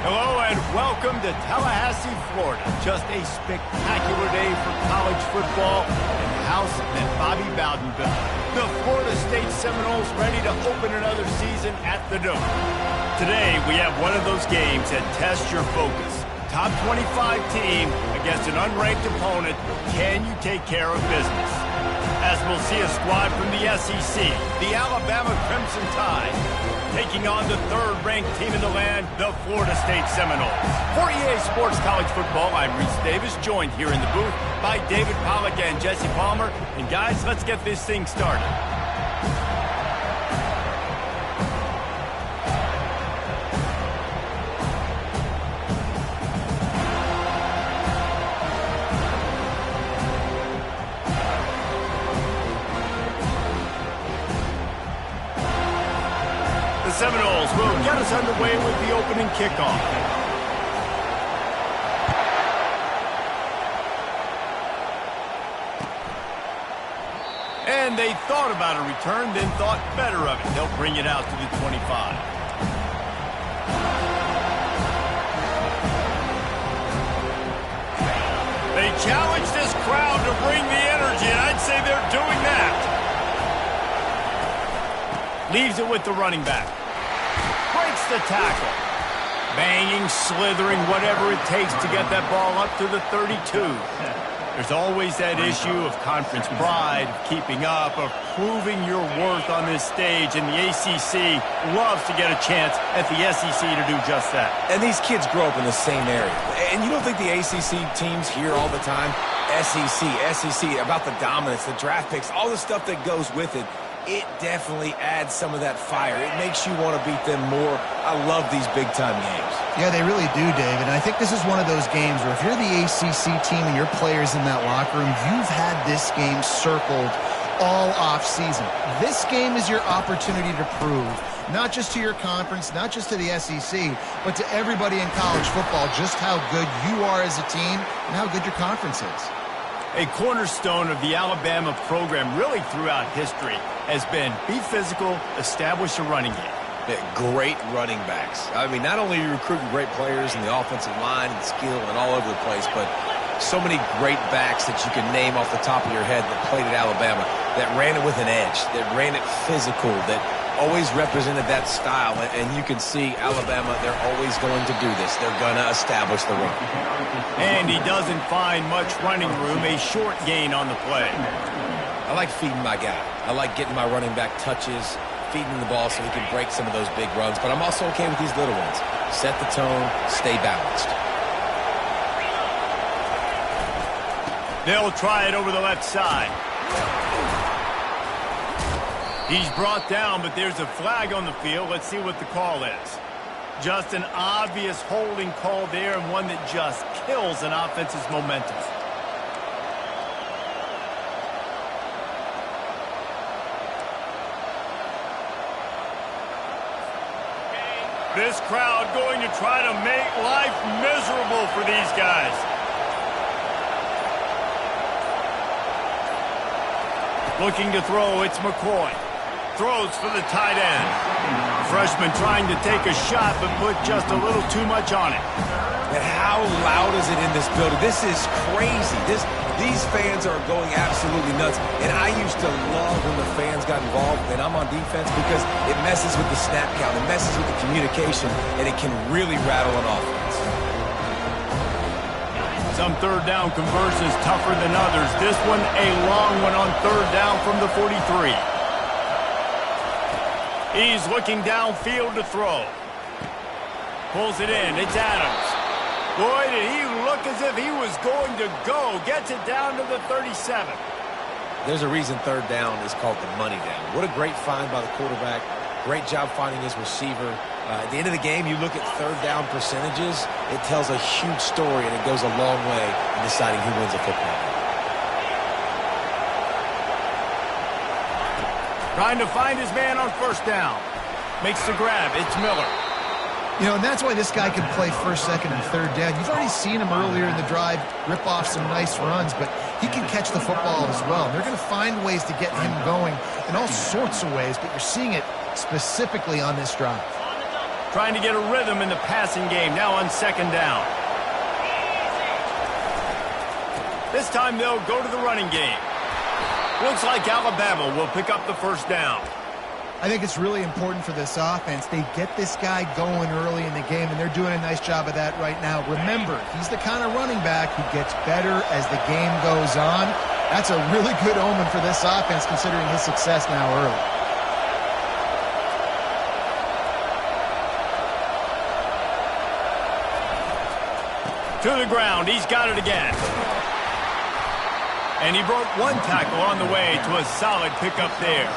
Hello and welcome to Tallahassee, Florida. Just a spectacular day for college football in the house that Bobby Bowden built. The Florida State Seminoles ready to open another season at the Dome. Today we have one of those games that tests your focus. Top 25 team against an unranked opponent. Can you take care of business? As we'll see a squad from the SEC, the Alabama Crimson Tide, taking on the third-ranked team in the land, the Florida State Seminoles. For EA Sports College Football, I'm Reese Davis, joined here in the booth by David Pollack and Jesse Palmer. And guys, let's get this thing started. The Seminoles will get us underway with the opening kickoff. And they thought about a return, then thought better of it. They'll bring it out to the 25. They challenge this crowd to bring the energy, and I'd say they're doing that. Leaves it with the running back. Breaks the tackle. Banging, slithering, whatever it takes to get that ball up to the 32. There's always that issue of conference pride, keeping up, of proving your worth on this stage, and the ACC loves to get a chance at the SEC to do just that. And these kids grow up in the same area. And you don't think the ACC teams hear all the time, SEC, about the dominance, the draft picks, all the stuff that goes with it. It definitely adds some of that fire. It makes you want to beat them more. I love these big-time games. Yeah, they really do, David. And I think this is one of those games where if you're the ACC team and your players in that locker room, you've had this game circled all off-season. This game is your opportunity to prove, not just to your conference, not just to the SEC, but to everybody in college football, just how good you are as a team and how good your conference is. A cornerstone of the Alabama program really throughout history has been be physical, establish a running game. Yeah, great running backs. I mean, not only are you recruiting great players in the offensive line and skill and all over the place, but so many great backs that you can name off the top of your head that played at Alabama, that ran it with an edge, that ran it physical, that always represented that style. And you can see Alabama, they're always going to do this. They're going to establish the run. And he doesn't find much running room, a short gain on the play. I like feeding my guy. I like getting my running back touches, feeding the ball so he can break some of those big runs. But I'm also okay with these little ones. Set the tone, stay balanced. They'll try it over the left side. He's brought down, but there's a flag on the field. Let's see what the call is. Just an obvious holding call there, and one that just kills an offense's momentum. This crowd going to try to make life miserable for these guys. Looking to throw, it's McCoy. Throws for the tight end. Freshman trying to take a shot, but put just a little too much on it. And how loud is it in this building? This is crazy. These fans are going absolutely nuts. And I used to love when the fans got involved, and I'm on defense, because it messes with the snap count, it messes with the communication, and it can really rattle an offense. Some third down conversions tougher than others. This one a long one on third down from the 43. He's looking downfield to throw. Pulls it in. It's Adams. Boy, did he look as if he was going to go. Gets it down to the 37. There's a reason third down is called the money down. What a great find by the quarterback. Great job finding his receiver. At the end of the game, you look at third down percentages. It tells a huge story, and it goes a long way in deciding who wins a football game. Trying to find his man on first down. Makes the grab. It's Miller. You know, and that's why this guy can play first, second, and third down. You've already seen him earlier in the drive rip off some nice runs, but he can catch the football as well. And they're going to find ways to get him going in all sorts of ways, but you're seeing it specifically on this drive. trying to get a rhythm in the passing game now on second down. This time they'll go to the running game. Looks like Alabama will pick up the first down. I think it's really important for this offense. They get this guy going early in the game, and they're doing a nice job of that right now. Remember, he's the kind of running back who gets better as the game goes on. That's a really good omen for this offense, considering his success now early. To the ground. He's got it again. And he broke one tackle on the way to a solid pickup there.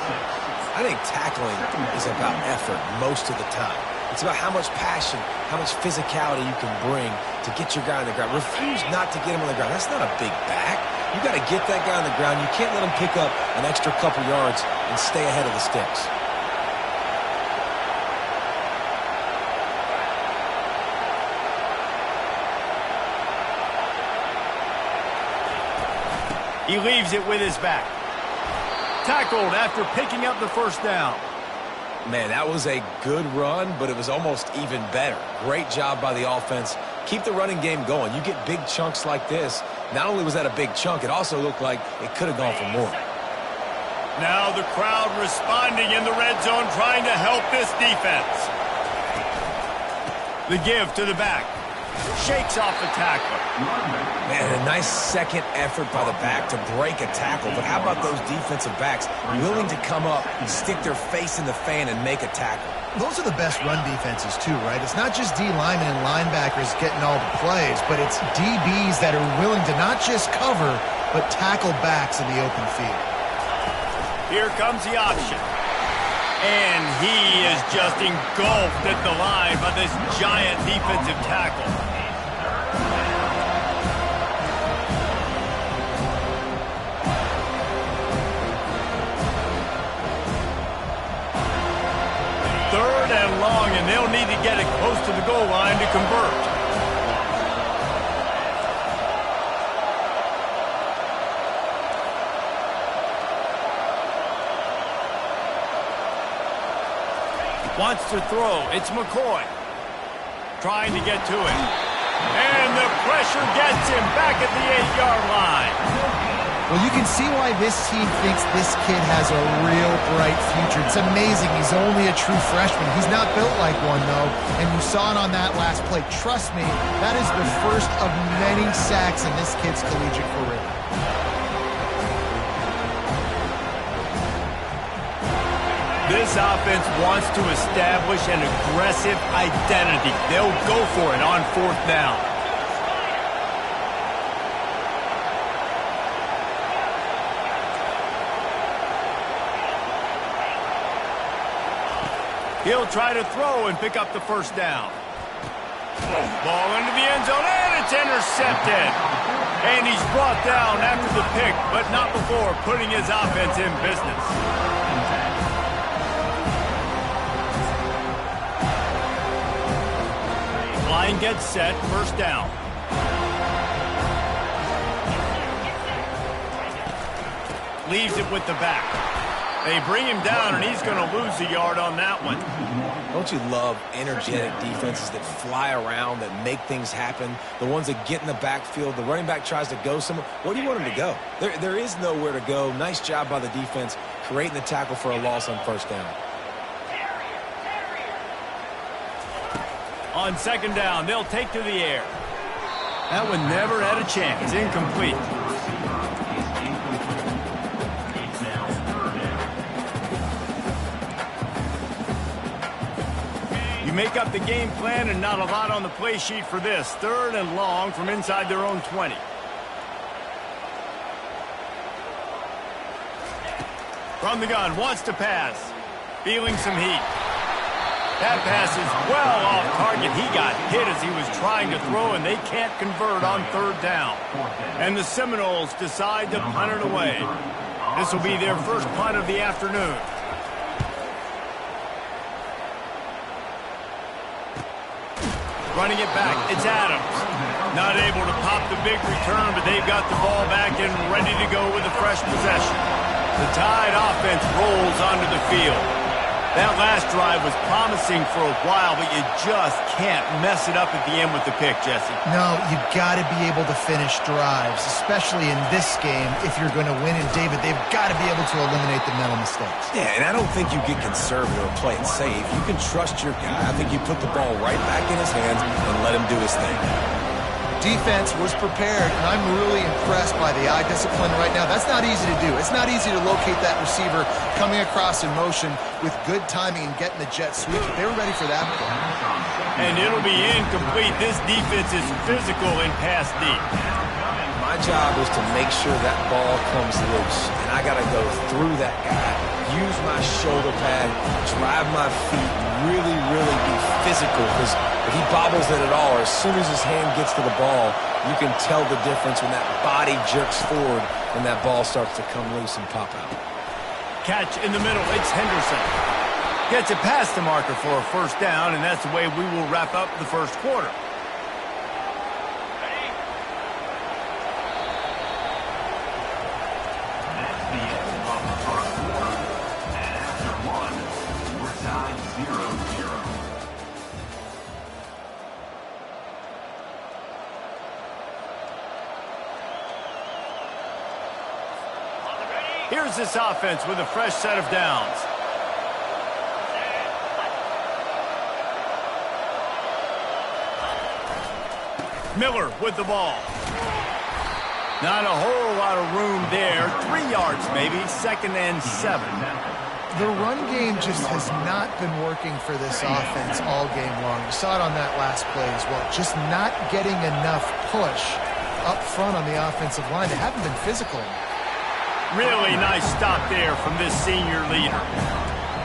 I think tackling is about effort most of the time. It's about how much passion, how much physicality you can bring to get your guy on the ground. Refuse not to get him on the ground. That's not a big back. You got to get that guy on the ground. You can't let him pick up an extra couple yards and stay ahead of the sticks. He leaves it with his back. Tackled after picking up the first down. Man, that was a good run, but it was almost even better. Great job by the offense. Keep the running game going. You get big chunks like this. Not only was that a big chunk, it also looked like it could have gone for more. Now the crowd responding in the red zone, trying to help this defense. The give to the back. Shakes off the tackler. Man, a nice second effort by the back to break a tackle. But how about those defensive backs willing to come up, stick their face in the fan, and make a tackle? Those are the best run defenses, too, right? It's not just D linemen and linebackers getting all the plays, but it's DBs that are willing to not just cover, but tackle backs in the open field. Here comes the option. And he is just engulfed at the line by this giant defensive tackle. Third and long, and they'll need to get it close to the goal line to convert. Wants to throw. It's McCoy. Trying to get to it. And the pressure gets him back at the 8-yard line. Well, you can see why this team thinks this kid has a real bright future. It's amazing. He's only a true freshman. He's not built like one, though, and you saw it on that last play. Trust me, that is the first of many sacks in this kid's collegiate career. This offense wants to establish an aggressive identity. They'll go for it on fourth down. He'll try to throw and pick up the first down. Ball into the end zone, and it's intercepted. And he's brought down after the pick, but not before putting his offense in business. Line gets set, first down. Leaves it with the back. They bring him down, and he's going to lose a yard on that one. Don't you love energetic defenses that fly around, that make things happen? The ones that get in the backfield, the running back tries to go somewhere. Where do you want him to go? There is nowhere to go. Nice job by the defense, creating the tackle for a loss on first down. On second down, they'll take to the air. That one never had a chance. Incomplete. You make up the game plan and not a lot on the play sheet for this. Third and long from inside their own 20. From the gun, wants to pass. Feeling some heat. That pass is well off target. He got hit as he was trying to throw, and they can't convert on third down. And the Seminoles decide to punt it away. This will be their first punt of the afternoon. Running it back, it's Adams. Not able to pop the big return, but they've got the ball back and ready to go with a fresh possession. The Tide offense rolls onto the field. That last drive was promising for a while, but you just can't mess it up at the end with the pick, Jesse. No, you got to be able to finish drives, especially in this game if you're going to win. And, David, they've got to be able to eliminate the mental mistakes. Yeah, and I don't think you get conservative or play it safe. You can trust your guy. I think you put the ball right back in his hands and let him do his thing. Defense was prepared, and I'm really impressed by the eye discipline right now. That's not easy to do. It's not easy to locate that receiver coming across in motion with good timing and getting the jet sweep. They were ready for that play. And it'll be incomplete. This defense is physical in pass deep. My job is to make sure that ball comes loose, and I got to go through that guy, use my shoulder pad, drive my feet, really, really be physical, because if he bobbles it at all, or as soon as his hand gets to the ball, you can tell the difference when that body jerks forward and that ball starts to come loose and pop out. Catch in the middle. It's Henderson. Gets it past the marker for a first down, and that's the way we will wrap up the first quarter. Here's this offense with a fresh set of downs. Miller with the ball. Not a whole lot of room there. 3 yards maybe, 2nd and 7. The run game just has not been working for this offense all game long. You saw it on that last play as well. Just not getting enough push up front on the offensive line. They haven't been physical. Really nice stop there from this senior leader.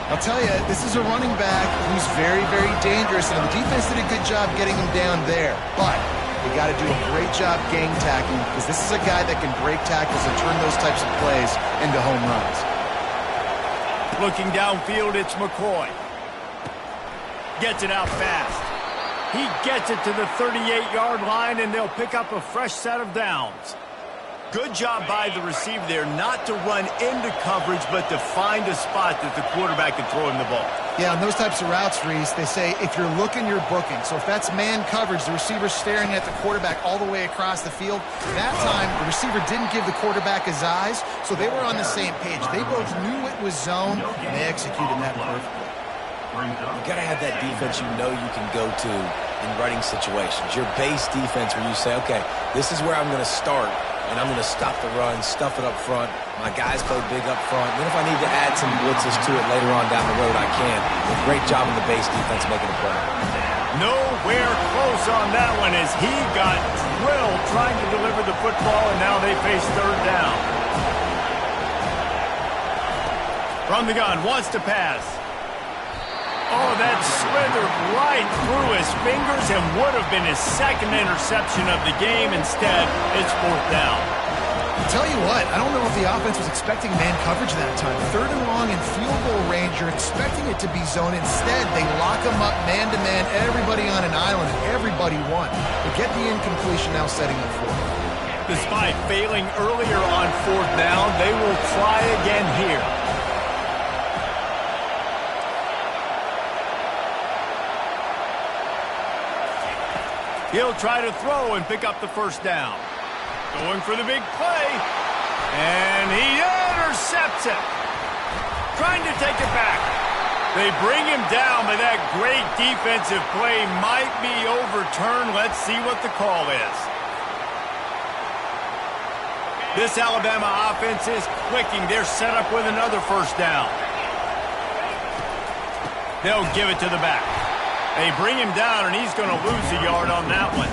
I'll tell you, this is a running back who's very, very dangerous, and the defense did a good job getting him down there. But they got to do a great job gang tackling, because this is a guy that can break tackles and turn those types of plays into home runs. Looking downfield, it's McCoy. Gets it out fast. He gets it to the 38-yard line, and they'll pick up a fresh set of downs. Good job by the receiver there not to run into coverage, but to find a spot that the quarterback can throw him the ball. Yeah, on those types of routes, Reese, they say if you're looking, you're booking. So if that's man coverage, the receiver's staring at the quarterback all the way across the field. That time, the receiver didn't give the quarterback his eyes, so they were on the same page. They both knew it was zone, and they executed that perfectly. You got to have that defense you know you can go to in running situations. Your base defense where you say, okay, this is where I'm going to start, and I'm going to stop the run, stuff it up front. My guys play big up front. Then if I need to add some blitzes to it later on down the road, I can. With great job in the base defense making a play. Nowhere close on that one as he got drilled trying to deliver the football, and now they face 3rd down. From the gun, wants to pass. Oh, that slithered right through his fingers and would have been his 2nd interception of the game. Instead, it's 4th down. I'll tell you what, I don't know if the offense was expecting man coverage that time. 3rd and long in field goal range, you're expecting it to be zone. Instead, they lock them up man-to-man, everybody on an island, and everybody won. They get the incompletion now setting up 4th. Despite failing earlier on 4th down, they will try again here. He'll try to throw and pick up the 1st down. Going for the big play. And he intercepts it. Trying to take it back. They bring him down, but that great defensive play might be overturned. Let's see what the call is. This Alabama offense is clicking. They're set up with another 1st down. They'll give it to the back. They bring him down, and he's going to lose a yard on that one.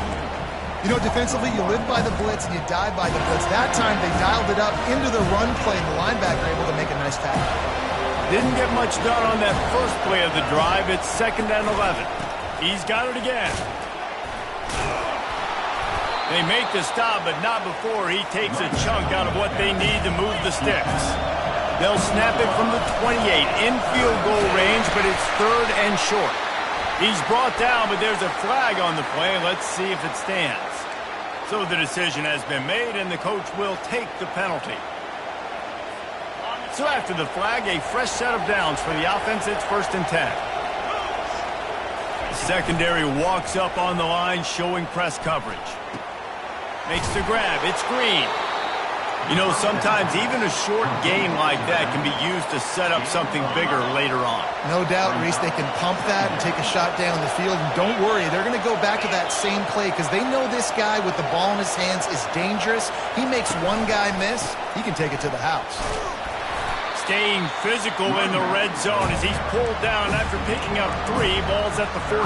You know, defensively, you live by the blitz and you die by the blitz. That time, they dialed it up into the run play, and the linebacker able to make a nice tackle. Didn't get much done on that first play of the drive. It's 2nd and 11. He's got it again. They make the stop, but not before he takes a chunk out of what they need to move the sticks. They'll snap it from the 28 in field goal range, but it's 3rd and short. He's brought down, but there's a flag on the play. Let's see if it stands. So the decision has been made, and the coach will take the penalty. So after the flag, a fresh set of downs for the offense. It's 1st and 10. The secondary walks up on the line, showing press coverage. Makes the grab. It's Green. You know, sometimes even a short game like that can be used to set up something bigger later on. No doubt, Reese, they can pump that and take a shot down the field. And don't worry, they're going to go back to that same play because they know this guy with the ball in his hands is dangerous. He makes one guy miss, he can take it to the house. Staying physical in the red zone as he's pulled down after picking up 3 balls at the 14.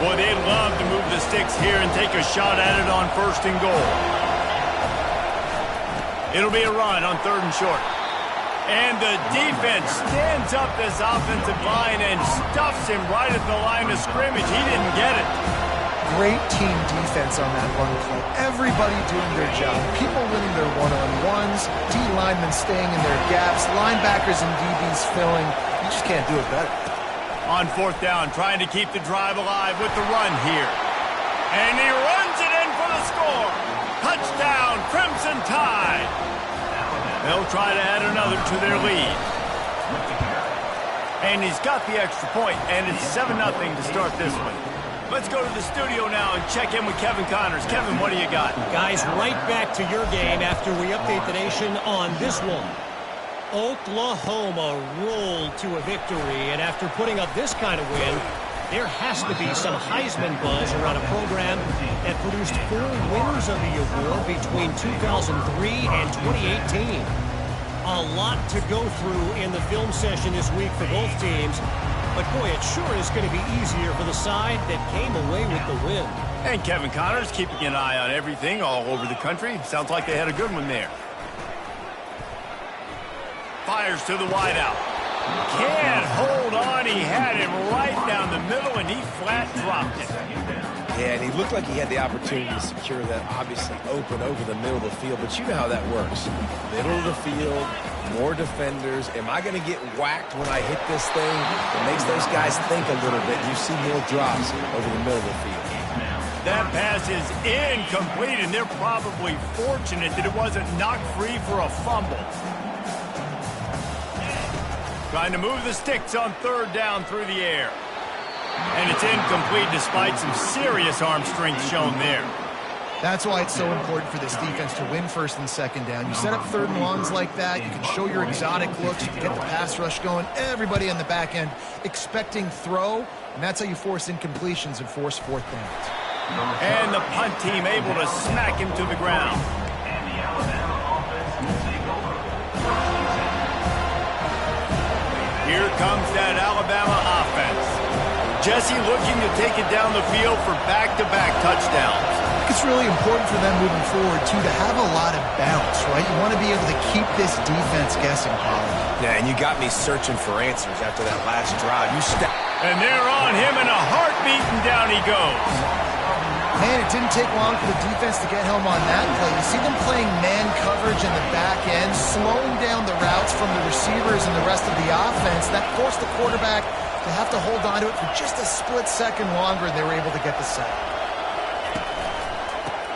Boy, they love to move the sticks here and take a shot at it on 1st and goal. It'll be a run on 3rd and short. And the defense stands up this offensive line and stuffs him right at the line of scrimmage. He didn't get it. Great team defense on that run play. Everybody doing their job. People winning their one-on-ones, D linemen staying in their gaps, linebackers and DBs filling. You just can't do it better. On 4th down, trying to keep the drive alive with the run here. And he runs it in for the score. Touchdown, Crimson Tide. They'll try to add another to their lead. And he's got the extra point, and it's 7-0 to start this one. Let's go to the studio now and check in with Kevin Connors. Kevin, what do you got? Guys, right back to your game after we update the nation on this one. Oklahoma rolled to a victory, and after putting up this kind of win, there has to be some Heisman buzz around a program that produced 4 winners of the award between 2003 and 2018. A lot to go through in the film session this week for both teams, but boy, it sure is going to be easier for the side that came away with the win. And Kevin Connors keeping an eye on everything all over the country. Sounds like they had a good one there. Fires to the wideout. Can't hold on. He had him right down the middle, and he flat dropped it. Yeah, and he looked like he had the opportunity to secure that obviously open over the middle of the field, but you know how that works. Middle of the field, more defenders. Am I going to get whacked when I hit this thing? It makes those guys think a little bit. You see more drops over the middle of the field. That pass is incomplete, and they're probably fortunate that it wasn't knocked free for a fumble. Trying to move the sticks on 3rd down through the air. And it's incomplete despite some serious arm strength shown there. That's why it's so important for this defense to win 1st and 2nd down. You set up 3rd and longs like that. You can show your exotic looks. You can get the pass rush going. Everybody on the back end expecting throw. And that's how you force incompletions and force 4th downs. And the punt team able to smack him to the ground. Here comes that Alabama offense. Jesse looking to take it down the field for back-to-back touchdowns. I think it's really important for them moving forward, too, to have a lot of bounce, right? You want to be able to keep this defense guessing, Colin. Yeah, and you got me searching for answers after that last drive. And they're on him in a heartbeat, and down he goes. Man, it didn't take long for the defense to get home on that play. You see them playing man coverage in the back end, slowing down the routes from the receivers and the rest of the offense. That forced the quarterback to have to hold on to it for just a split second longer, and they were able to get the sack.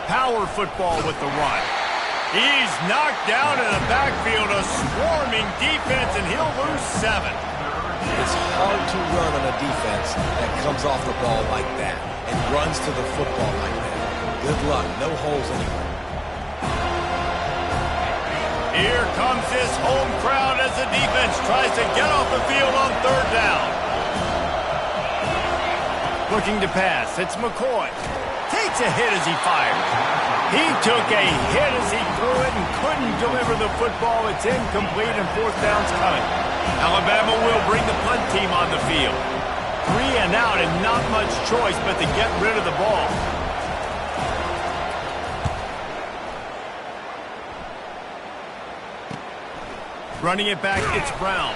Power football with the run. He's knocked down in the backfield, a swarming defense, and he'll lose 7. It's hard to run on a defense that comes off the ball like that and runs to the football like that. Good luck. No holes anywhere. Here comes this home crowd as the defense tries to get off the field on 3rd down. Looking to pass. It's McCoy. Takes a hit as he fired. He took a hit as he threw it and couldn't deliver the football. It's incomplete and 4th down's coming. Alabama will bring the punt team on the field. 3 and out and not much choice but to get rid of the ball. Running it back, it's Brown.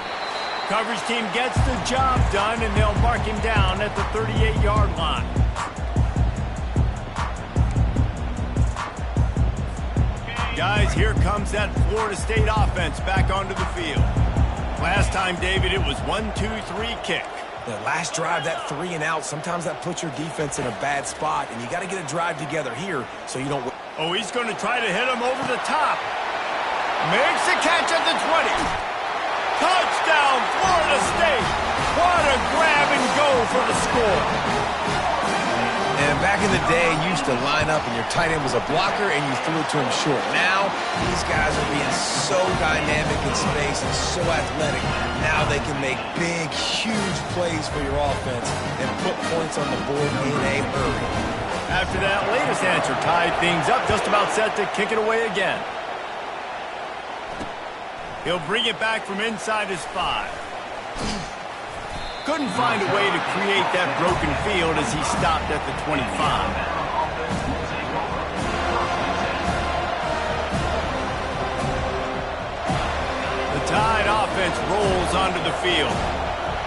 Coverage team gets the job done, and they'll mark him down at the 38-yard line. Guys, here comes that Florida State offense back onto the field. Last time, David, it was 1-2-3 kick. The last drive, that 3 and out, sometimes that puts your defense in a bad spot, and you got to get a drive together here so you don't... Oh, he's going to try to hit him over the top. Makes the catch at the 20. Touchdown, Florida State. What a grab and go for the score. And back in the day, you used to line up and your tight end was a blocker and you threw it to him short. Now, these guys are being so dynamic in space and so athletic. Now they can make big, huge plays for your offense and put points on the board in a hurry. After that latest answer tied things up, just about set to kick it away again. He'll bring it back from inside his 5. Couldn't find a way to create that broken field as he stopped at the 25. The Tide offense rolls onto the field.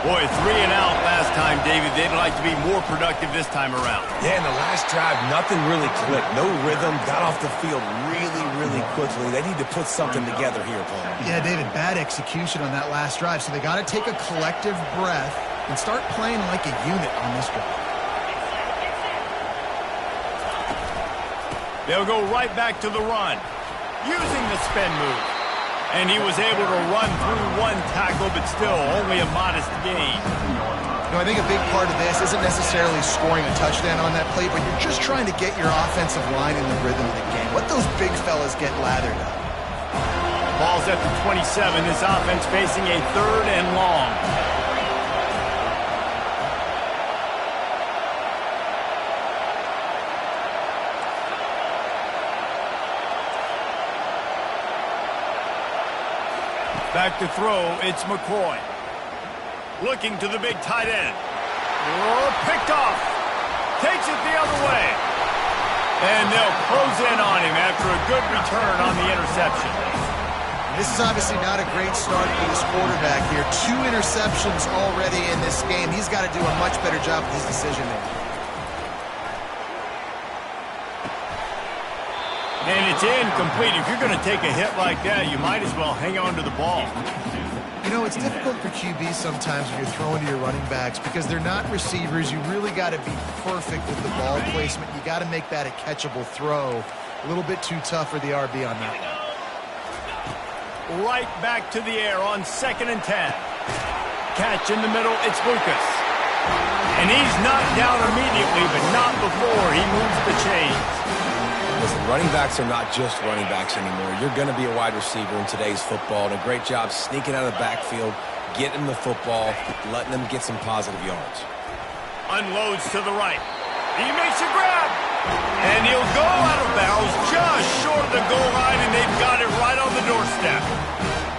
Boy, 3 and out last time, David. They'd like to be more productive this time around. Yeah, in the last drive, nothing really clicked. No rhythm, got off the field really quickly. They need to put something together here, Paul. Yeah, David, bad execution on that last drive, so they got to take a collective breath and start playing like a unit on this drive. They'll go right back to the run, using the spin move. And he was able to run through 1 tackle, but still only a modest gain. You know, I think a big part of this isn't necessarily scoring a touchdown on that play, but you're just trying to get your offensive line in the rhythm of the game. Let those big fellas get lathered up. Ball's at the 27. This offense facing a 3rd and long. Back to throw, it's McCoy. Looking to the big tight end. Oh, picked off. Takes it the other way. And they'll close in on him after a good return on the interception. This is obviously not a great start for this quarterback here. 2 interceptions already in this game. He's got to do a much better job with his decision making. And it's incomplete. If you're going to take a hit like that, you might as well hang on to the ball. You know, it's difficult for QBs sometimes when you're throwing to your running backs because they're not receivers. You really got to be perfect with the ball placement. You got to make that a catchable throw. A little bit too tough for the RB on that one. Right back to the air on 2nd and 10. Catch in the middle, it's Lucas. And he's knocked down immediately, but not before he moves the chains. Listen, running backs are not just running backs anymore. You're going to be a wide receiver in today's football, and a great job sneaking out of the backfield, getting the football, letting them get some positive yards. Unloads to the right. He makes a grab. And he'll go out of bounds just short of the goal line, and they've got it right on the doorstep.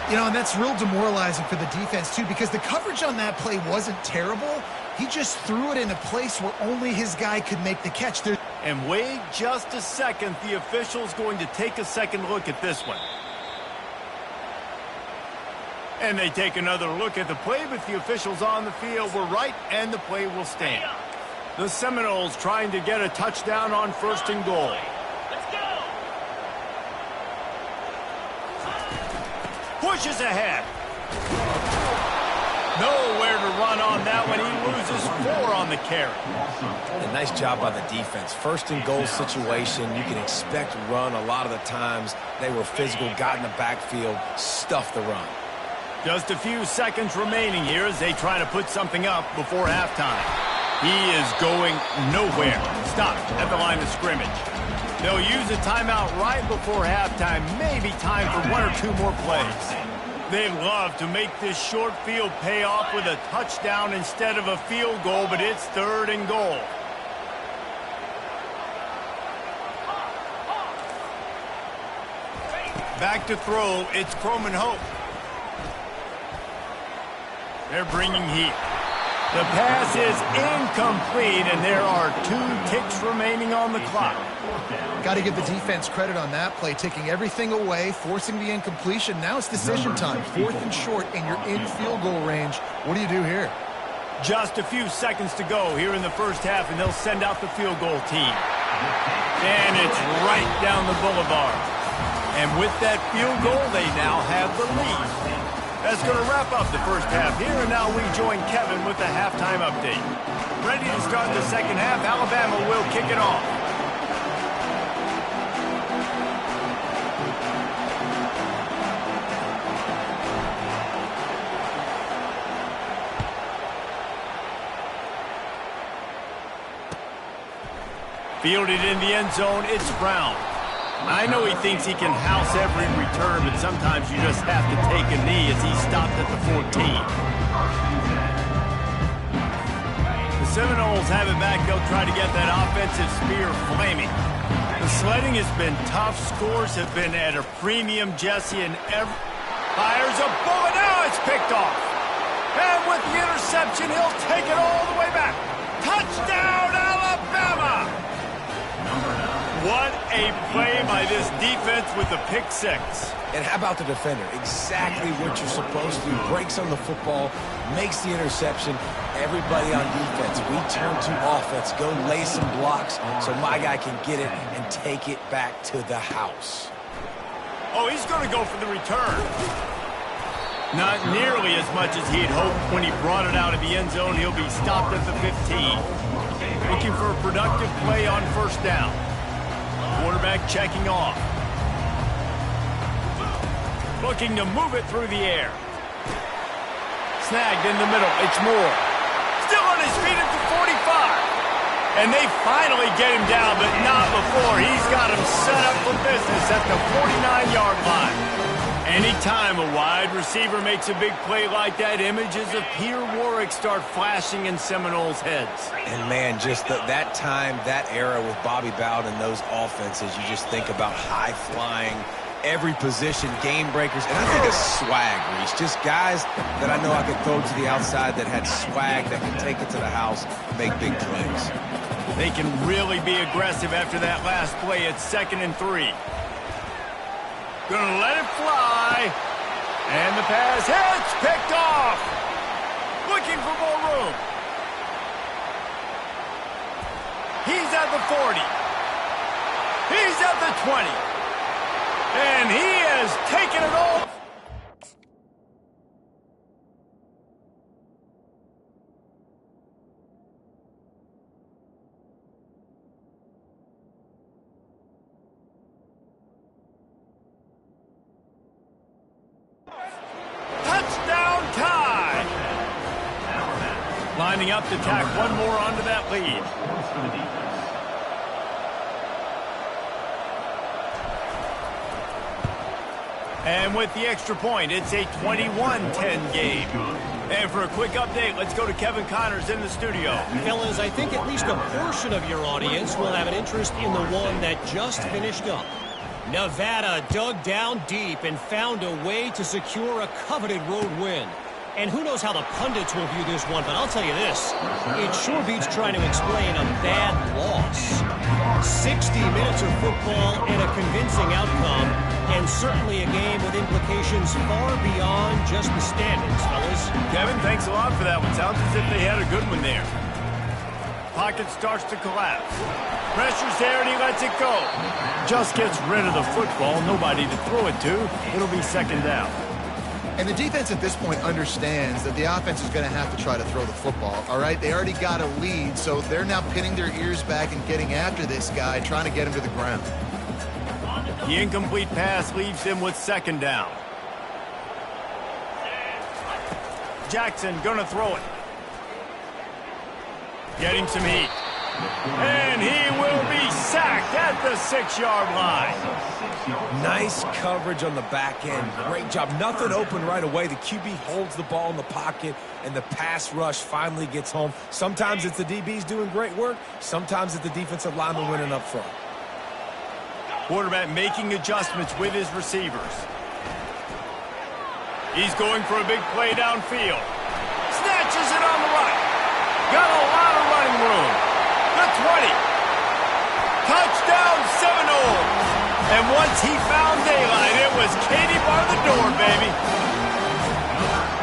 You know, and that's real demoralizing for the defense, too, because the coverage on that play wasn't terrible. He just threw it in a place where only his guy could make the catch. And wait just a second. The official's going to take a second look at this one. And they take another look at the play, but the officials on the field were right, and the play will stand. The Seminoles trying to get a touchdown on 1st and goal. Pushes ahead. Nowhere to run on that one. He loses 4 on the carry. A nice job by the defense. 1st and goal situation. You can expect run a lot of the times. They were physical, got in the backfield, stuffed the run. Just a few seconds remaining here as they try to put something up before halftime. He is going nowhere. Stopped at the line of scrimmage. They'll use a timeout right before halftime. Maybe time for 1 or 2 more plays. They'd love to make this short field pay off with a touchdown instead of a field goal, but it's 3rd and goal. Back to throw, it's Croman Hope. They're bringing heat. The pass is incomplete, and there are 2 ticks remaining on the clock. Got to give the defense credit on that play, taking everything away, forcing the incompletion. Now it's decision time. 4th and short, and you're in field goal range. What do you do here? Just a few seconds to go here in the first half, and they'll send out the field goal team. And it's right down the boulevard. And with that field goal, they now have the lead. That's going to wrap up the first half here, and now we join Kevin with the halftime update. Ready to start the second half, Alabama will kick it off. Fielded in the end zone, it's Brown. I know he thinks he can house every return, but sometimes you just have to take a knee as he stopped at the 14. The Seminoles have it back. They'll try to get that offensive spear flaming. The sledding has been tough. Scores have been at a premium, Jesse, and fires a bullet. Now it's picked off. And with the interception, he'll take it all the way back. Touchdown, Alabama! What a play by this defense with the pick six. And how about the defender? Exactly what you're supposed to do. Breaks on the football, makes the interception. Everybody on defense, we turn to offense. Go lay some blocks so my guy can get it and take it back to the house. Oh, he's going to go for the return. Not nearly as much as he had hoped when he brought it out of the end zone. He'll be stopped at the 15. Looking for a productive play on first down. Quarterback checking off. Looking to move it through the air. Snagged in the middle. It's Moore. Still on his feet at the 45. And they finally get him down, but not before. He's got him set up for business at the 49-yard line. Anytime a wide receiver makes a big play like that, images of Peter Warrick start flashing in Seminoles' heads. And, man, just that time, that era with Bobby Bowden and those offenses, you just think about high-flying, every position, game breakers. And I think of swag, Reese. Just guys that I know I could throw to the outside that had swag, that could take it to the house, make big plays. They can really be aggressive after that last play. It's 2nd and 3. Gonna let it fly. And the pass hits, picked off. Looking for more room. He's at the 40. He's at the 20. And he has taken it all. Lining up to tack one more onto that lead. And with the extra point, it's a 21-10 game. And for a quick update, let's go to Kevin Connors in the studio. Fellas, I think at least a portion of your audience will have an interest in the one that just finished up. Nevada dug down deep and found a way to secure a coveted road win. And who knows how the pundits will view this one, but I'll tell you this. It sure beats trying to explain a bad loss. 60 minutes of football and a convincing outcome, and certainly a game with implications far beyond just the standings, fellas. Kevin, thanks a lot for that one. Sounds as if they had a good one there. Pocket starts to collapse. Pressure's there, and he lets it go. Just gets rid of the football. Nobody to throw it to. It'll be 2nd down. And the defense at this point understands that the offense is going to have to try to throw the football, all right? They already got a lead, so they're now pinning their ears back and getting after this guy, trying to get him to the ground. The incomplete pass leaves him with 2nd down. Jackson going to throw it. Getting some heat. And he will be sacked at the 6-yard line. Nice coverage on the back end. Great job. Nothing open right away. The QB holds the ball in the pocket, and the pass rush finally gets home. Sometimes it's the DBs doing great work. Sometimes it's the defensive lineman winning up front. Quarterback making adjustments with his receivers. He's going for a big play downfield. Snatches it on the right. Got a lot of running room. The 20. Touchdown Seminoles. And once he found daylight, it was Katie bar the door, baby.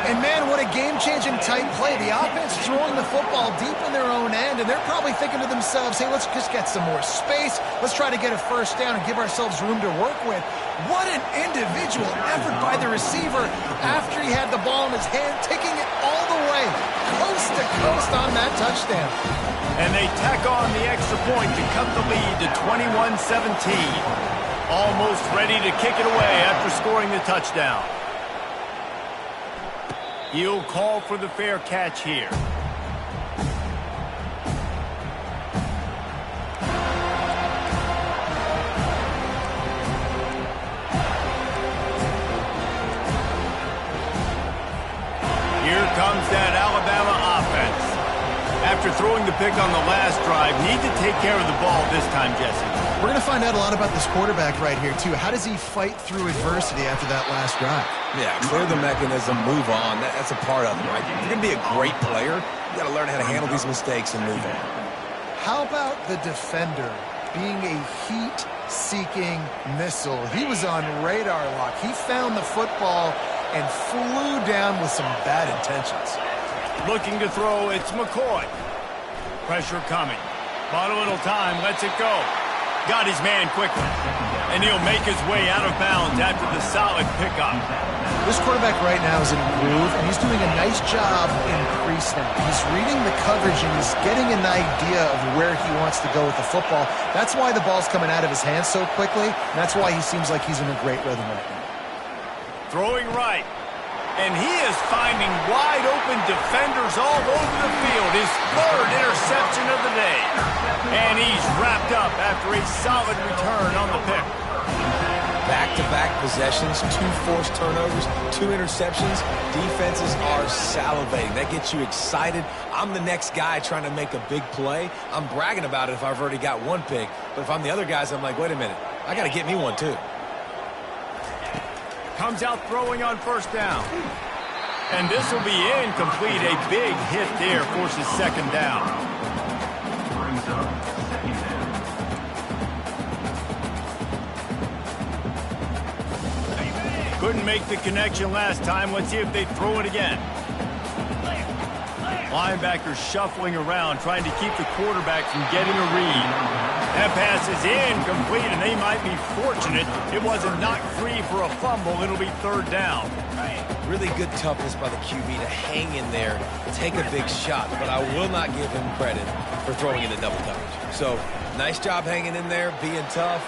And, man, what a game-changing tight play. The offense throwing the football deep in their own end, and they're probably thinking to themselves, hey, let's just get some more space. Let's try to get a first down and give ourselves room to work with. What an individual effort by the receiver after he had the ball in his hand, taking it all the way, coast to coast on that touchdown. And they tack on the extra point to cut the lead to 21-17. Almost ready to kick it away after scoring the touchdown. He'll call for the fair catch here. After throwing the pick on the last drive, need to take care of the ball this time, Jesse. We're going to find out a lot about this quarterback right here, too. How does he fight through adversity after that last drive? Yeah, clear the mechanism, move on. That's a part of it, right? If you're going to be a great player, you got to learn how to handle these mistakes and move on. How about the defender being a heat-seeking missile? He was on radar lock. He found the football and flew down with some bad intentions. Looking to throw, it's McCoy. Pressure coming. Bought a little time, lets it go. Got his man quickly. And he'll make his way out of bounds after the solid pickup. This quarterback right now is in a groove, and he's doing a nice job in pre-snap. He's reading the coverage, and he's getting an idea of where he wants to go with the football. That's why the ball's coming out of his hands so quickly, and that's why he seems like he's in a great rhythm right now. Throwing right. And he is finding wide-open defenders all over the field. His third interception of the day. And he's wrapped up after a solid return on the pick. Back-to-back possessions, 2 forced turnovers, 2 interceptions. Defenses are salivating. That gets you excited. I'm the next guy trying to make a big play. I'm bragging about it if I've already got 1 pick. But if I'm the other guys, I'm like, wait a minute. I got to get me one, too. Comes out throwing on first down. And this will be incomplete. A big hit there forces second down. Couldn't make the connection last time. Let's see if they throw it again. Linebackers shuffling around, trying to keep the quarterback from getting a read. That pass is incomplete, and they might be fortunate it wasn't knocked free for a fumble. It'll be third down. Really good toughness by the QB to hang in there, take a big shot, but I will not give him credit for throwing into double coverage. So, nice job hanging in there, being tough,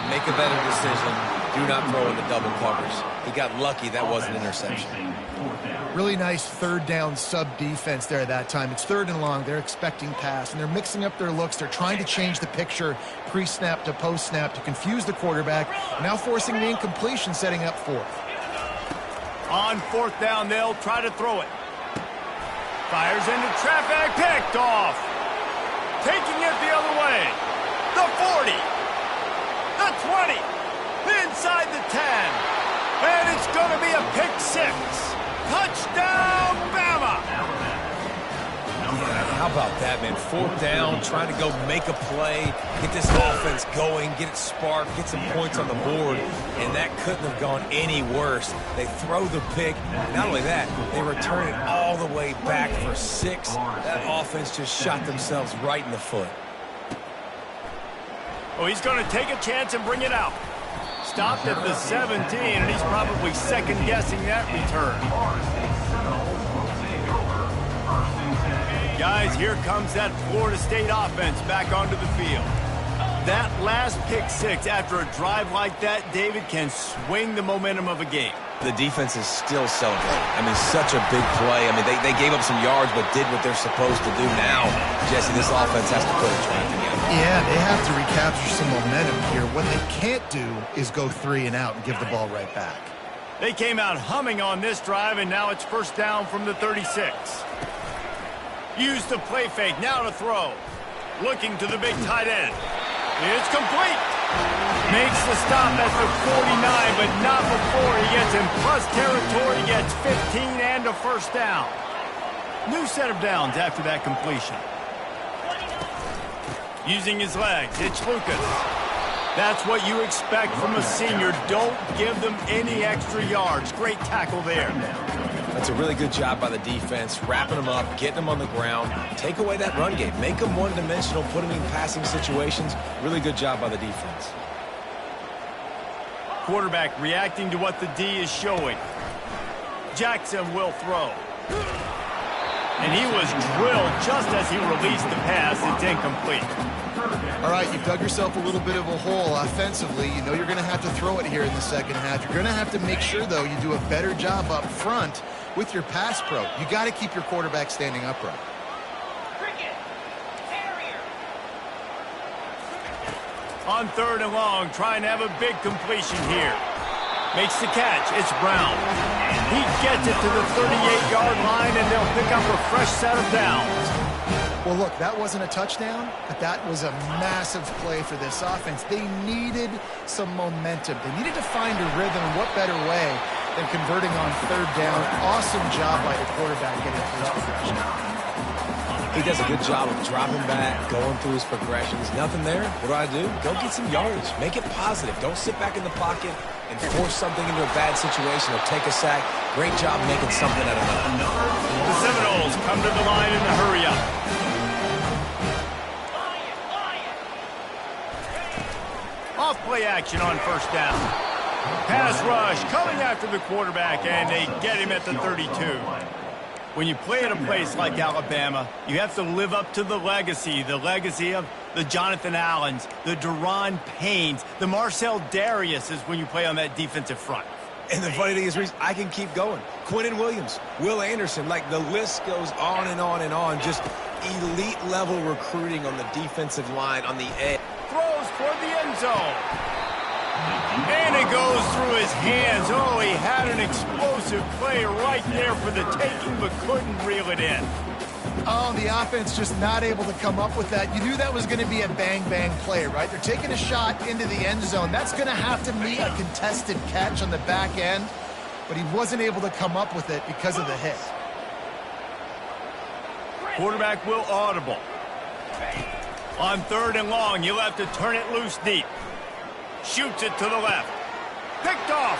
make a better decision. Do not throw into double covers. He got lucky that was an interception. Really nice third down sub-defense there at that time. It's third and long. They're expecting pass, and they're mixing up their looks. They're trying to change the picture pre-snap to post-snap to confuse the quarterback, now forcing the incompletion, setting up fourth. On fourth down, they'll try to throw it. Fires into traffic, picked off. Taking it the other way. The 40. The 20. Inside the 10. And it's going to be a pick 6. Touchdown, Bama! Yeah, how about that, man? Fourth down, trying to go make a play, get this offense going, get it sparked, get some points on the board, and that couldn't have gone any worse. They throw the pick. Not only that, they return it all the way back for 6. That offense just shot themselves right in the foot. Oh, he's going to take a chance and bring it out. Stopped at the 17, and he's probably second-guessing that return. Guys, here comes that Florida State offense back onto the field. That last pick 6 after a drive like that, David, can swing the momentum of a game. The defense is still celebrating. I mean, such a big play. I mean, they gave up some yards but did what they're supposed to do. Now, Jesse, this offense has to put a drive together. Yeah, they have to recapture some momentum here. What they can't do is go 3 and out and give the ball right back. They came out humming on this drive, and now it's first down from the 36. Use the play fake, now to throw. Looking to the big tight end. It's complete. Makes the stop at the 49, but not before he gets in plus territory, gets 15 and a first down. New set of downs after that completion. Using his legs, it's Lucas. That's what you expect from a senior. Don't give them any extra yards. Great tackle there. That's a really good job by the defense, wrapping them up, getting them on the ground. Take away that run game. Make them one-dimensional, put them in passing situations. Really good job by the defense. Quarterback reacting to what the D is showing. Jackson will throw. And he was drilled just as he released the pass. It's incomplete. All right, you've dug yourself a little bit of a hole offensively. You know you're going to have to throw it here in the second half. You're going to have to make sure, though, you do a better job up front with your pass pro. You got to keep your quarterback standing upright. On third and long, trying to have a big completion here. Makes the catch. It's Brown. He gets it to the 38-yard line, and they'll pick up a fresh set of downs. Well, look, that wasn't a touchdown, but that was a massive play for this offense. They needed some momentum. They needed to find a rhythm, and what better way than converting on third down. Awesome job by the quarterback getting through his progression. He does a good job of dropping back, going through his progressions. Nothing there. What do? Go get some yardage. Make it positive. Don't sit back in the pocket and force something into a bad situation or take a sack. Great job making something out of nothing. The Seminoles come to the line in a hurry-up. Off-play action on first down. Pass rush coming after the quarterback, and they get him at the 32. When you play at a place like Alabama, you have to live up to the legacy of the Jonathan Allens, the Daron Paynes, the Marcel Dariuses when you play on that defensive front. And the funny thing is, Reese, I can keep going. Quentin Williams, Will Anderson, like the list goes on and on and on. Just elite-level recruiting on the defensive line, on the edge. Throws toward the end zone. And it goes through his hands. Oh, he had an explosive play right there for the taking, but couldn't reel it in. Oh, the offense just not able to come up with that. You knew that was going to be a bang-bang play, right? They're taking a shot into the end zone. That's going to have to meet a contested catch on the back end, but he wasn't able to come up with it because of the hit. Quarterback will audible. On third and long, you'll have to turn it loose deep. Shoots it to the left. Picked off.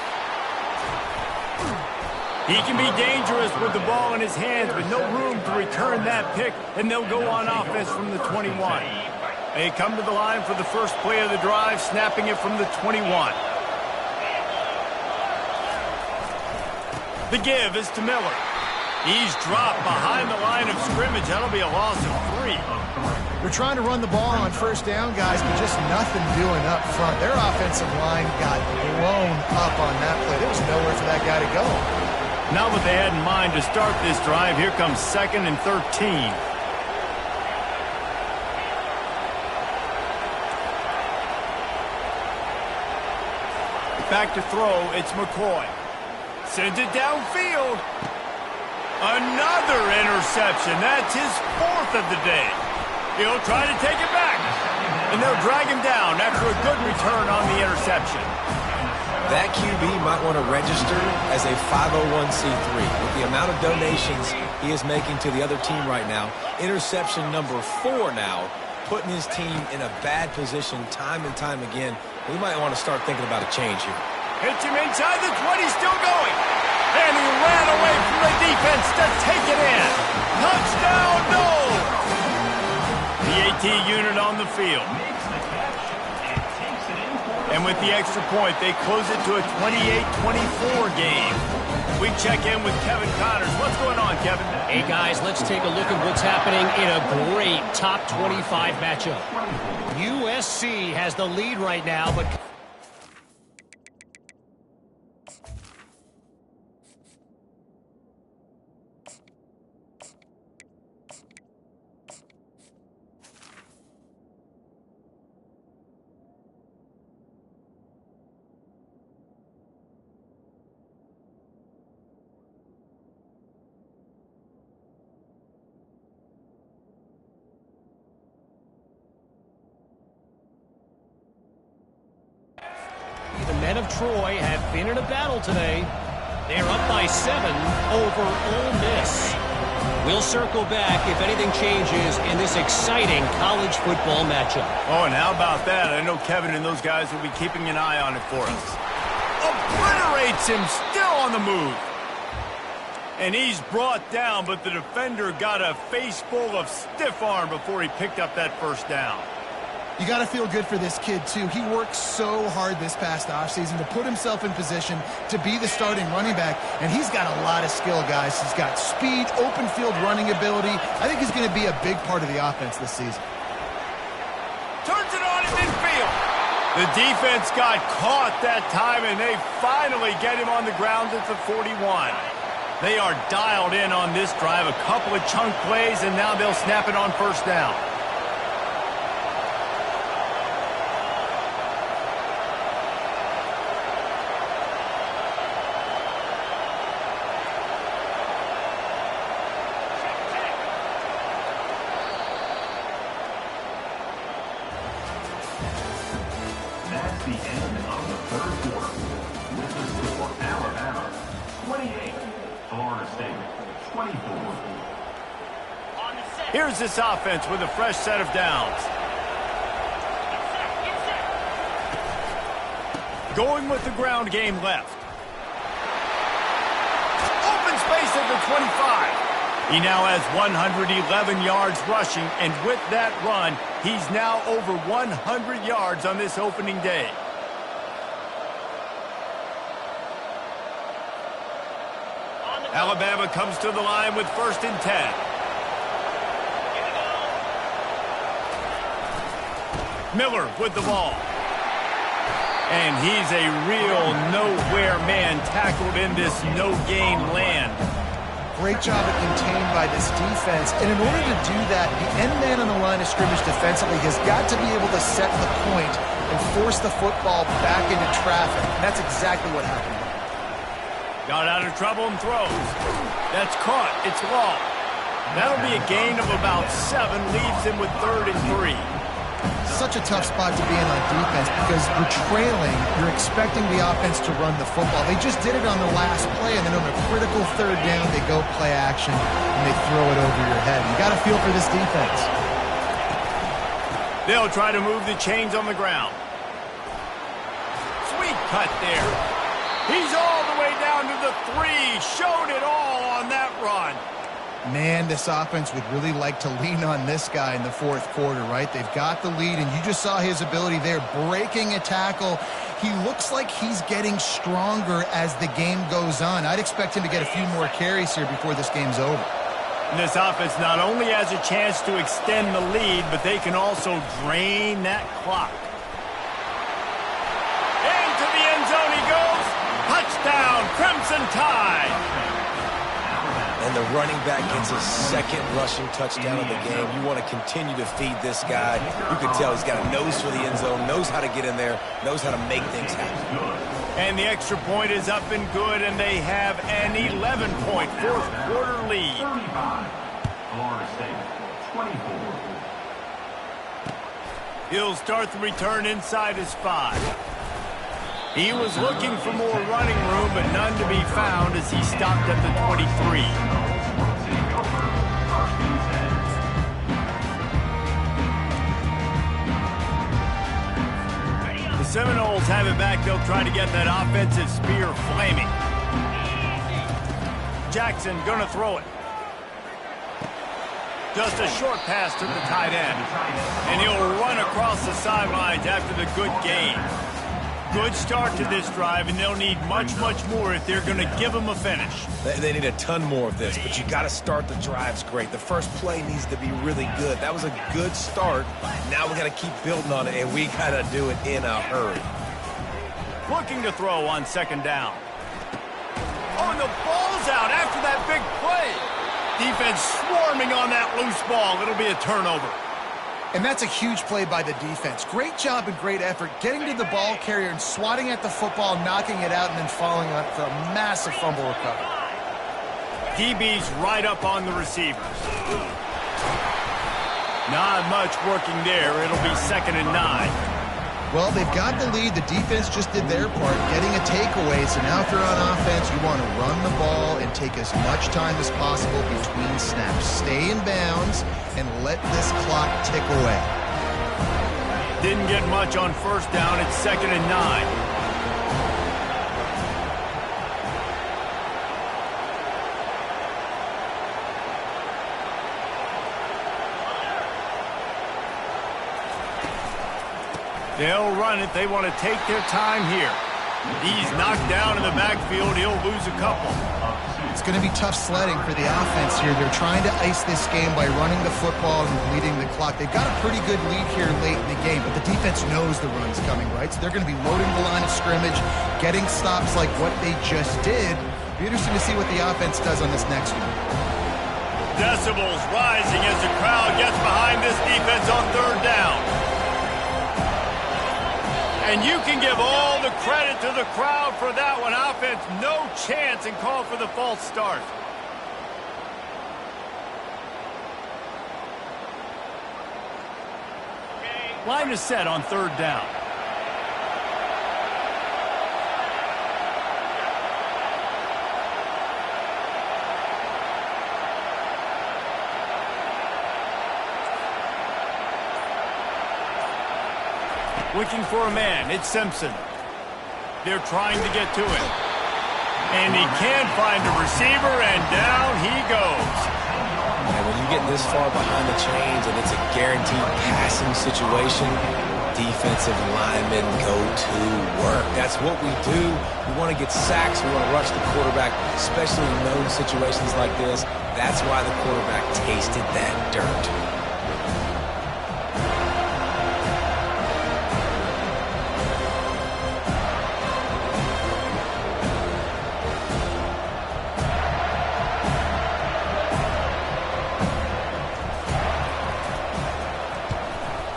He can be dangerous with the ball in his hands, but no room to return that pick, and they'll go on offense from the 21. They come to the line for the first play of the drive, snapping it from the 21. The give is to Miller. He's dropped behind the line of scrimmage. That'll be a loss of 3. They're trying to run the ball on first down, guys, but just nothing doing up front. Their offensive line got blown up on that play. There was nowhere for that guy to go. Not what they had in mind to start this drive. Here comes 2nd and 13. Back to throw, it's McCoy. Sends it downfield. Another interception. That's his 4th of the day. He'll try to take it back. And they'll drag him down after a good return on the interception. That QB might want to register as a 501c3. With the amount of donations he is making to the other team right now, interception number 4 now, putting his team in a bad position time and time again. We might want to start thinking about a change here. Hits him inside the 20, still going. And he ran away from the defense to take it in. Touchdown, no! The AT unit on the field. And with the extra point, they close it to a 28-24 game. We check in with Kevin Connors. What's going on, Kevin? Hey, guys, let's take a look at what's happening in a great top 25 matchup. USC has the lead right now, but... The men of Troy have been in a battle today. They're up by 7 over Ole Miss. We'll circle back if anything changes in this exciting college football matchup. Oh, and how about that? I know Kevin and those guys will be keeping an eye on it for us. Obliterates him, still on the move. And he's brought down, but the defender got a face full of stiff arm before he picked up that first down. You got to feel good for this kid, too. He worked so hard this past offseason to put himself in position to be the starting running back, and he's got a lot of skill, guys. He's got speed, open field running ability. I think he's going to be a big part of the offense this season. Turns it on in midfield. The defense got caught that time, and they finally get him on the ground at the 41. They are dialed in on this drive. A couple of chunk plays, and now they'll snap it on first down. the end of the third quarter. With the score, Alabama 28, Florida State 24. Here's this offense with a fresh set of downs. Going with the ground game left. Open space at the 25. He now has 111 yards rushing, and with that run, he's now over 100 yards on this opening day. Alabama comes to the line with 1st and 10. Miller with the ball. And he's a real nowhere man tackled in this no-gain land. Great job at contained by this defense. And in order to do that, the end man on the line of scrimmage defensively has got to be able to set the point and force the football back into traffic. And that's exactly what happened. Got out of trouble and throws. That's caught. It's long. That'll be a gain of about 7, leaves him with 3rd and 3. Such a tough spot to be in on defense because you're trailing, you're expecting the offense to run the football. They just did it on the last play, and then on a critical 3rd down, they go play action, and they throw it over your head. You got to feel for this defense. They'll try to move the chains on the ground. Sweet cut there. He's all the way down to the 3. Showed it all on that run. Man, this offense would really like to lean on this guy in the 4th quarter, right? They've got the lead, and you just saw his ability there, breaking a tackle. He looks like he's getting stronger as the game goes on. I'd expect him to get a few more carries here before this game's over. And this offense not only has a chance to extend the lead, but they can also drain that clock. Into the end zone he goes. Touchdown, Crimson Tide. And the running back gets his 2nd rushing touchdown of the game. You want to continue to feed this guy. You can tell he's got a nose for the end zone, knows how to get in there, knows how to make things happen. And the extra point is up and good, and they have an 11-point 4th quarter lead. 35, Florida State 24. He'll start the return inside his 5. He was looking for more running room, but none to be found as he stopped at the 23. The Seminoles have it back. They'll try to get that offensive spear flaming. Jackson gonna throw it. Just a short pass to the tight end. And he'll run across the sidelines after the good gain. Good start to this drive, and they'll need much, much more if they're going to give them a finish. They need a ton more of this, but you got to start the drives great. The first play needs to be really good. That was a good start. Now we got to keep building on it, and we got to do it in a hurry. Looking to throw on 2nd down. Oh, and the ball's out after that big play. Defense swarming on that loose ball. It'll be a turnover. And that's a huge play by the defense. Great job and great effort getting to the ball carrier and swatting at the football, knocking it out, and then following up for a massive fumble recovery. DB's right up on the receivers. Not much working there. It'll be 2nd and 9. Well, they've got the lead. The defense just did their part, getting a takeaway. So now if you're on offense, you want to run the ball and take as much time as possible between snaps. Stay in bounds and let this clock tick away. Didn't get much on 1st down. It's 2nd and 9. They'll run it. They want to take their time here. He's knocked down in the backfield. He'll lose a couple. It's going to be tough sledding for the offense here. They're trying to ice this game by running the football and bleeding the clock. They've got a pretty good lead here late in the game, but the defense knows the run's coming, right? So they're going to be loading the line of scrimmage, getting stops like what they just did. Be interesting to see what the offense does on this next one. Decibels rising as the crowd gets behind this defense on 3rd down. And you can give all the credit to the crowd for that one. Offense, no chance, and call for the false start. Line is set on 3rd down. Looking for a man. It's Simpson. They're trying to get to him. And he can't find a receiver, and down he goes. And when you get this far behind the chains and it's a guaranteed passing situation, defensive linemen go to work. That's what we do. We want to get sacks. We want to rush the quarterback, especially in known situations like this. That's why the quarterback tasted that dirt.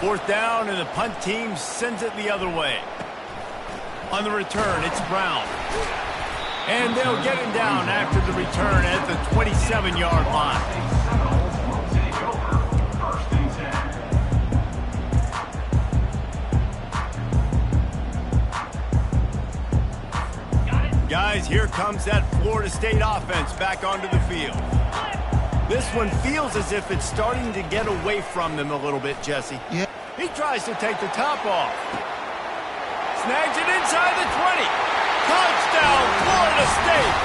Fourth down, and the punt team sends it the other way. On the return, it's Brown. And they'll get him down after the return at the 27-yard line. Will take over 1st and 10. Guys, here comes that Florida State offense back onto the field. This one feels as if it's starting to get away from them a little bit, Jesse. Yeah. He tries to take the top off. Snags it inside the 20. Touchdown, Florida State.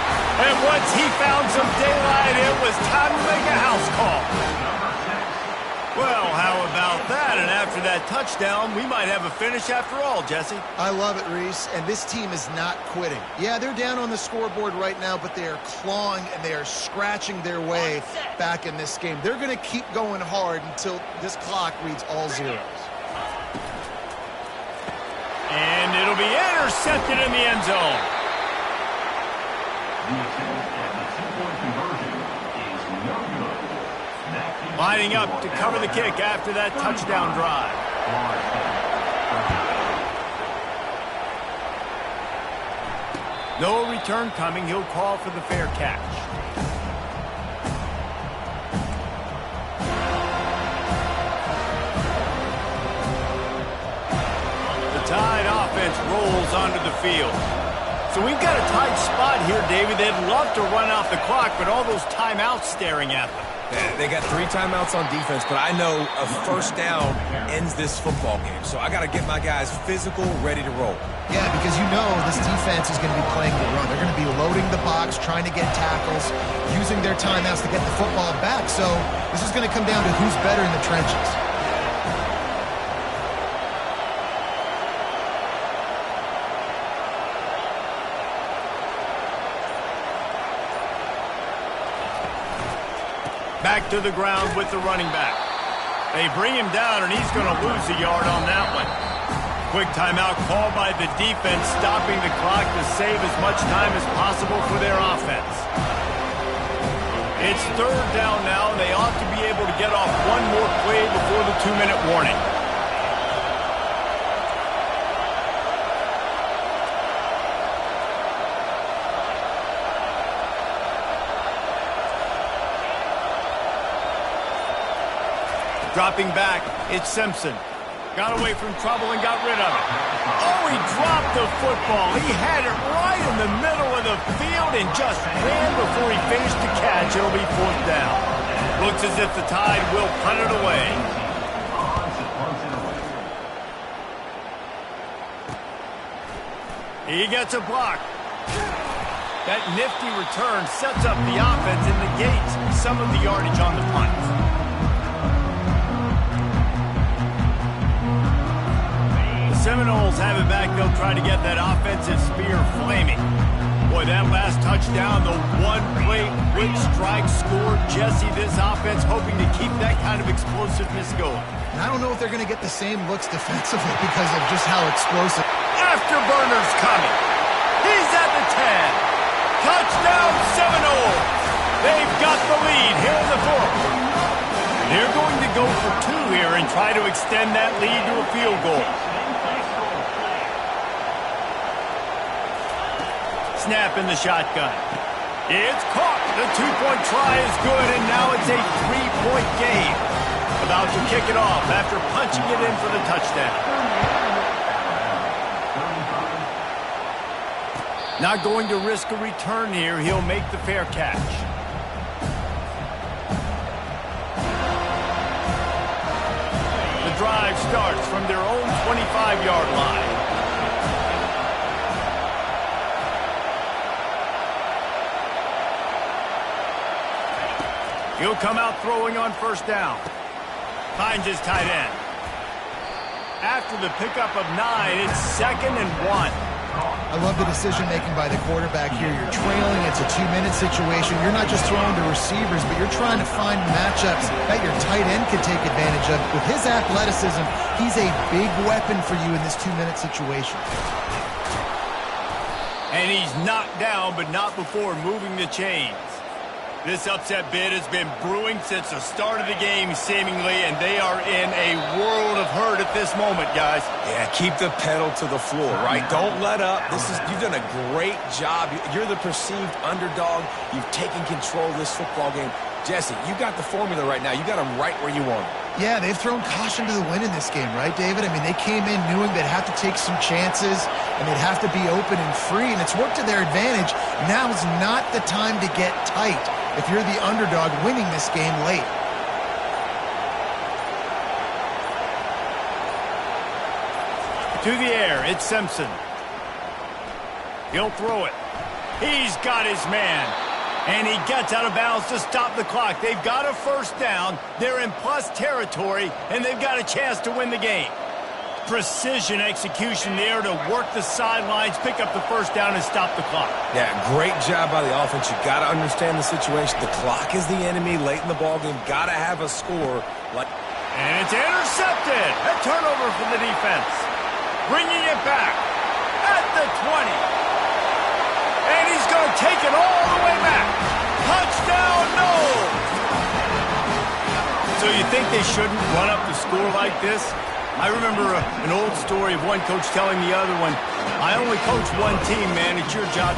And once he found some daylight, it was time to make a house call. Well, how about that? And after that touchdown, we might have a finish after all, Jesse. I love it, Reese, and this team is not quitting. Yeah, they're down on the scoreboard right now, but they are clawing and they are scratching their way back in this game. They're going to keep going hard until this clock reads all zeros. And it'll be intercepted in the end zone. The attempt at the two-point conversion is no good. Lining up to cover the kick after that touchdown drive. No return coming. He'll call for the fair catch. The Tide offense rolls onto the field. So we've got a tight spot here, David. They'd love to run out the clock, but all those timeouts staring at them. They got 3 timeouts on defense, but I know a first down ends this football game. So I got to get my guys physical, ready to roll. Yeah, because you know this defense is going to be playing the run. They're going to be loading the box, trying to get tackles, using their timeouts to get the football back. So this is going to come down to who's better in the trenches. Back to the ground with the running back. They bring him down, and he's going to lose a yard on that one. Quick timeout called by the defense, stopping the clock to save as much time as possible for their offense. It's third down now. They ought to be able to get off one more play before the 2-minute warning. Dropping back, it's Simpson. Got away from trouble and got rid of it. Oh, he dropped the football. He had it right in the middle of the field and just ran before he finished the catch. It'll be fourth down. Looks as if the Tide will punt it away. He gets a block. That nifty return sets up the offense and negates some of the yardage on the punt. Seminoles have it back. They'll try to get that offensive spear flaming. Boy, that last touchdown, the one-play quick strike score. Jesse, this offense hoping to keep that kind of explosiveness going. And I don't know if they're going to get the same looks defensively because of just how explosive. Afterburner's coming. He's at the 10. Touchdown, Seminoles. They've got the lead here in the fourth. They're going to go for 2 here and try to extend that lead to a field goal. Snap in the shotgun. It's caught. The 2-point try is good, and now it's a 3-point game. About to kick it off after punching it in for the touchdown. Not going to risk a return here. He'll make the fair catch. The drive drive starts from their own 25-yard line. He'll come out throwing on first down. Finds his tight end. After the pickup of 9, it's 2nd and 1. I love the decision-making by the quarterback here. You're trailing. It's a 2-minute situation. You're not just throwing to receivers, but you're trying to find matchups that your tight end can take advantage of. With his athleticism, he's a big weapon for you in this 2-minute situation. And he's knocked down, but not before moving the chains. This upset bid has been brewing since the start of the game, seemingly, and they are in a world of hurt at this moment, guys. Yeah, keep the pedal to the floor, right? Don't let up. You've done a great job. You're the perceived underdog. You've taken control of this football game. Jesse, you got the formula right now. You got them right where you want them. Yeah, they've thrown caution to the wind in this game, right, David? I mean, they came in knowing they'd have to take some chances, and they'd have to be open and free, and it's worked to their advantage. Now's not the time to get tight if you're the underdog winning this game late. To the air, it's Simpson. He'll throw it. He's got his man. And he gets out of bounds to stop the clock. They've got a first down. They're in plus territory, and they've got a chance to win the game. Precision execution there to work the sidelines, pick up the first down, and stop the clock. Yeah, great job by the offense. You got to understand the situation. The clock is the enemy late in the ballgame. Got to have a score. And it's intercepted. A turnover for the defense. Bringing it back at the 20. And he's going to take it all the way back. Touchdown, no! So you think they shouldn't run up the score like this? I remember an old story of one coach telling the other one, I only coach one team, man. It's your job